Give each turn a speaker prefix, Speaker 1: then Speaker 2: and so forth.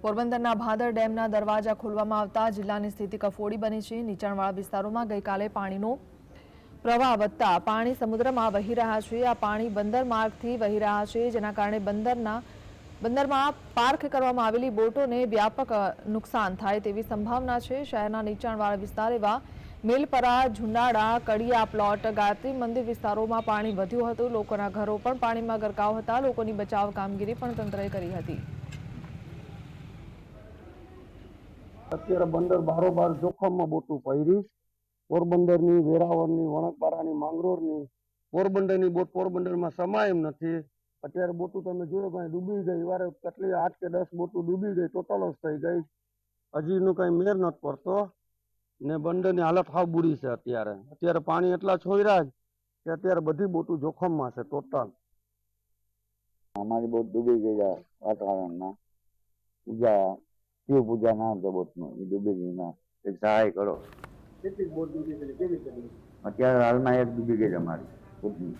Speaker 1: પોરબંદરના ભાદર ડેમના દરવાજા ખોલવામાં આવતા જિલ્લાની સ્થિતિ કફોડી બની છે। નીચાણવાળા વિસ્તારોમાં ગઈકાલે પાણીનો પ્રવાહ વધતા પાણી સમુદ્રમાં વહી રહ્યા છે। આ પાણી બંદર માર્ગથી વહી રહ્યા છે, જેના કારણે બંદરમાં પાર્ક કરવામાં આવેલી બોટોને વ્યાપક નુકસાન થાય તેવી સંભાવના છે। શહેરના નીચાણવાળા વિસ્તાર એવા મેલપરા, ઝુંડાળા, કડિયા પ્લોટ, ગાયત્રી મંદિર વિસ્તારોમાં પાણી વધ્યું હતું। લોકોના ઘરો પણ પાણીમાં ગરકાવ હતા। લોકોની બચાવ કામગીરી પણ તંત્રએ કરી હતી।
Speaker 2: અત્યારે બંદર બારોબાર જોખમમાં બોટું પડી। પોરબંદરની, વેરાવળની, વણકબારાની, માંગરોળની, પોરબંદરની બોટ પોરબંદરમાં સમાય એમ નથી। અત્યારે બોટું તમે જોયો કઈ ડૂબી ગઈ, વારે કેટલી 8 કે 10 બોટું ડૂબી ગઈ, ટોટલ જ થઈ ગઈ। હજીનું કઈ મેર નથી પડતો ને બંદરની હાલત હાવ બુરી છે। અત્યારે પાણી એટલા છોડ્યા કે અત્યારે બધી બોટું જોખમમાં છે ટોટલ।
Speaker 3: અમારી બોટ ડૂબી ગઈ છે વાતાવરણમાં। પૂજા શિવ પૂજા નામ છે બોટનું, એ ડૂબી ગઈ ના એક સહાય કરો।
Speaker 2: કેટલી બોટ ડૂબી ગઈ, કેવી કરી?
Speaker 3: અત્યારે હાલમાં એક ડૂબી ગઈ છે અમારી બોટની।